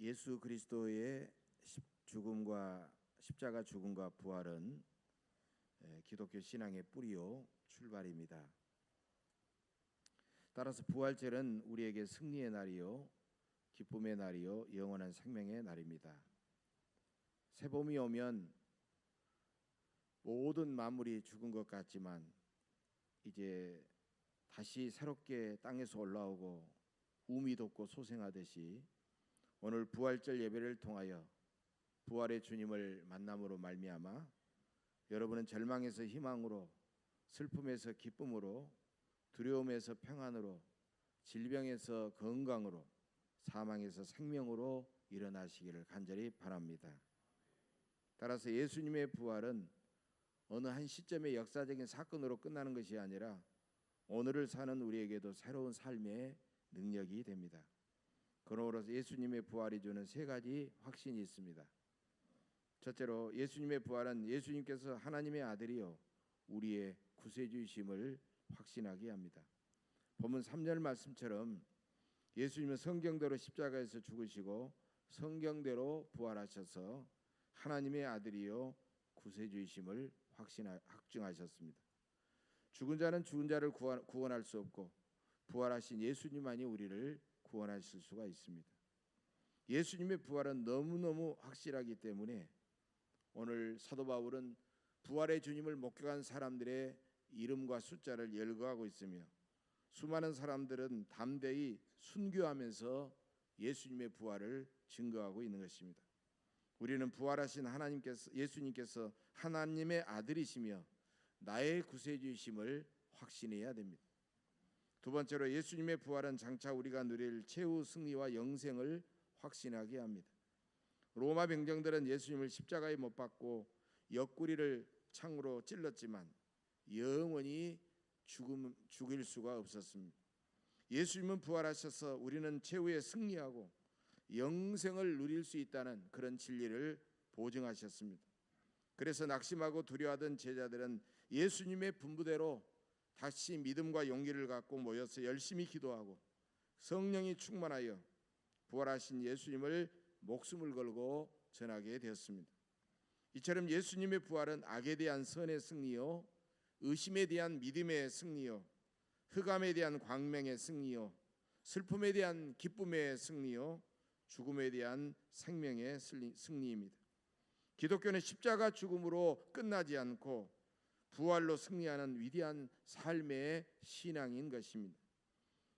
예수 그리스도의 죽음과 십자가 죽음과 부활은 기독교 신앙의 뿌리요 출발입니다. 따라서 부활절은 우리에게 승리의 날이요 기쁨의 날이요 영원한 생명의 날입니다. 새봄이 오면 모든 만물이 죽은 것 같지만 이제 다시 새롭게 땅에서 올라오고 우미 돋고 소생하듯이 오늘 부활절 예배를 통하여 부활의 주님을 만남으로 말미암아 여러분은 절망에서 희망으로, 슬픔에서 기쁨으로, 두려움에서 평안으로, 질병에서 건강으로, 사망에서 생명으로 일어나시기를 간절히 바랍니다. 따라서 예수님의 부활은 어느 한 시점의 역사적인 사건으로 끝나는 것이 아니라 오늘을 사는 우리에게도 새로운 삶의 능력이 됩니다. 그러므로 예수님의 부활이 주는 세 가지 확신이 있습니다. 첫째로 예수님의 부활은 예수님께서 하나님의 아들이요 우리의 구세주이심을 확신하게 합니다. 본문 3절 말씀처럼 예수님은 성경대로 십자가에서 죽으시고 성경대로 부활하셔서 하나님의 아들이요 구세주이심을 확증하셨습니다. 죽은 자는 죽은 자를 구원할 수 없고 부활하신 예수님만이 우리를 구원하실 수가 있습니다. 예수님의 부활은 너무너무 확실하기 때문에 오늘 사도 바울은 부활의 주님을 목격한 사람들의 이름과 숫자를 열거하고 있으며 수많은 사람들은 담대히 순교하면서 예수님의 부활을 증거하고 있는 것입니다. 우리는 부활하신 예수님께서 하나님의 아들이시며 나의 구세주이심을 확신해야 됩니다. 두 번째로 예수님의 부활은 장차 우리가 누릴 최후 승리와 영생을 확신하게 합니다. 로마 병정들은 예수님을 십자가에 못 박고 옆구리를 창으로 찔렀지만 영원히 죽일 수가 없었습니다. 예수님은 부활하셔서 우리는 최후의 승리하고 영생을 누릴 수 있다는 그런 진리를 보증하셨습니다. 그래서 낙심하고 두려워하던 제자들은 예수님의 분부대로 다시 믿음과 용기를 갖고 모여서 열심히 기도하고 성령이 충만하여 부활하신 예수님을 목숨을 걸고 전하게 되었습니다. 이처럼 예수님의 부활은 악에 대한 선의 승리요 의심에 대한 믿음의 승리요 흑암에 대한 광명의 승리요 슬픔에 대한 기쁨의 승리요 죽음에 대한 생명의 승리입니다. 기독교는 십자가 죽음으로 끝나지 않고 부활로 승리하는 위대한 삶의 신앙인 것입니다.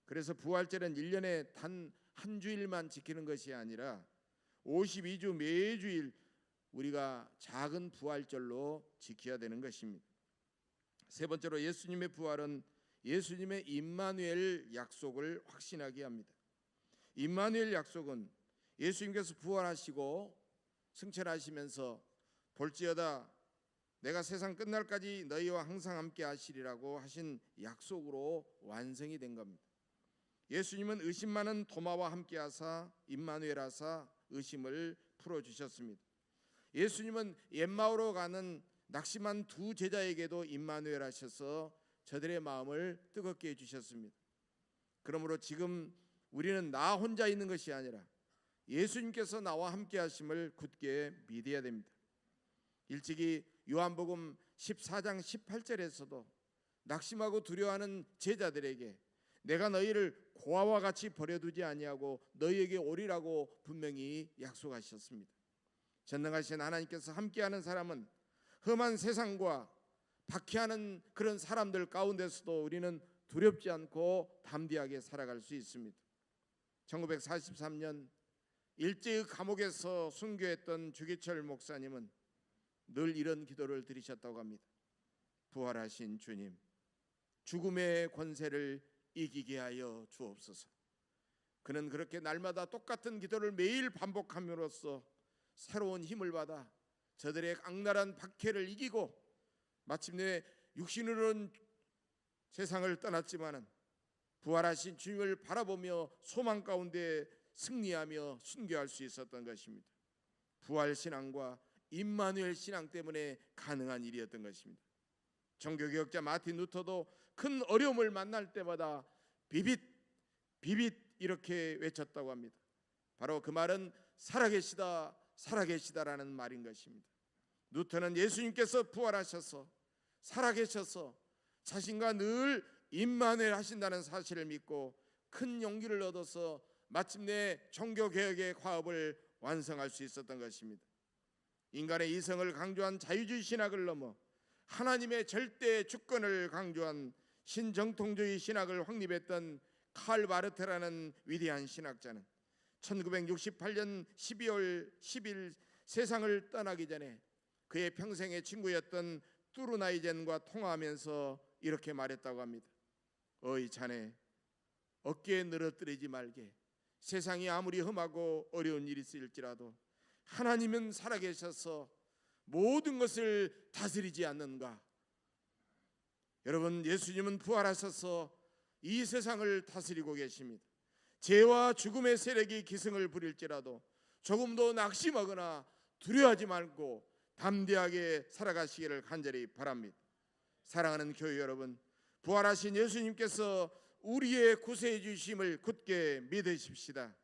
그래서 부활절은 1년에 단 한 주일만 지키는 것이 아니라 52주 매주일 우리가 작은 부활절로 지켜야 되는 것입니다. 세 번째로 예수님의 부활은 예수님의 임마누엘 약속을 확신하게 합니다. 임마누엘 약속은 예수님께서 부활하시고 승천하시면서 볼지어다 내가 세상 끝날까지 너희와 항상 함께 하시리라고 하신 약속으로 완성이 된 겁니다. 예수님은 의심 많은 도마와 함께 하사 임마누엘 하사 의심을 풀어주셨습니다. 예수님은 엠마오로 가는 낙심한 두 제자에게도 임마누엘 하셔서 저들의 마음을 뜨겁게 해주셨습니다. 그러므로 지금 우리는 나 혼자 있는 것이 아니라 예수님께서 나와 함께 하심을 굳게 믿어야 됩니다. 일찍이 요한복음 14장 18절에서도 낙심하고 두려워하는 제자들에게 내가 너희를 고아와 같이 버려두지 아니하고 너희에게 오리라고 분명히 약속하셨습니다. 전능하신 하나님께서 함께하는 사람은 험한 세상과 박해하는 그런 사람들 가운데서도 우리는 두렵지 않고 담대하게 살아갈 수 있습니다. 1943년 일제의 감옥에서 순교했던 주기철 목사님은 늘 이런 기도를 드리셨다고 합니다. 부활하신 주님, 죽음의 권세를 이기게 하여 주옵소서. 그는 그렇게 날마다 똑같은 기도를 매일 반복함으로써 새로운 힘을 받아 저들의 악랄한 박해를 이기고 마침내 육신으로는 세상을 떠났지만은 부활하신 주님을 바라보며 소망 가운데 승리하며 순교할 수 있었던 것입니다. 부활 신앙과 임마누엘 신앙 때문에 가능한 일이었던 것입니다. 종교개혁자 마틴 루터도 큰 어려움을 만날 때마다 비빗 이렇게 외쳤다고 합니다. 바로 그 말은 살아계시다, 살아계시다라는 말인 것입니다. 누터는 예수님께서 부활하셔서 살아계셔서 자신과 늘 임마누엘 하신다는 사실을 믿고 큰 용기를 얻어서 마침내 종교개혁의 과업을 완성할 수 있었던 것입니다. 인간의 이성을 강조한 자유주의 신학을 넘어 하나님의 절대 주권을 강조한 신정통주의 신학을 확립했던 칼 바르트라는 위대한 신학자는 1968년 12월 10일 세상을 떠나기 전에 그의 평생의 친구였던 뚜루나이젠과 통화하면서 이렇게 말했다고 합니다. 어이 자네, 어깨에 늘어뜨리지 말게. 세상이 아무리 험하고 어려운 일이 있을지라도 하나님은 살아계셔서 모든 것을 다스리지 않는가. 여러분, 예수님은 부활하셔서 이 세상을 다스리고 계십니다. 죄와 죽음의 세력이 기승을 부릴지라도 조금도 낙심하거나 두려워하지 말고 담대하게 살아가시기를 간절히 바랍니다. 사랑하는 교회 여러분, 부활하신 예수님께서 우리의 구세해 주심을 굳게 믿으십시다.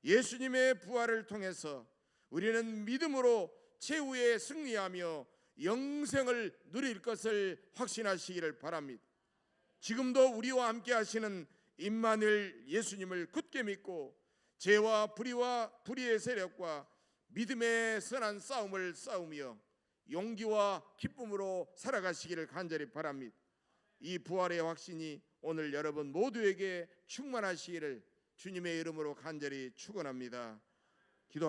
예수님의 부활을 통해서 우리는 믿음으로 최후에 승리하며 영생을 누릴 것을 확신하시기를 바랍니다. 지금도 우리와 함께 하시는 임마누엘 예수님을 굳게 믿고 죄와 불의의 세력과 믿음의 선한 싸움을 싸우며 용기와 기쁨으로 살아가시기를 간절히 바랍니다. 이 부활의 확신이 오늘 여러분 모두에게 충만하시기를 주님의 이름으로 간절히 축원합니다. 기도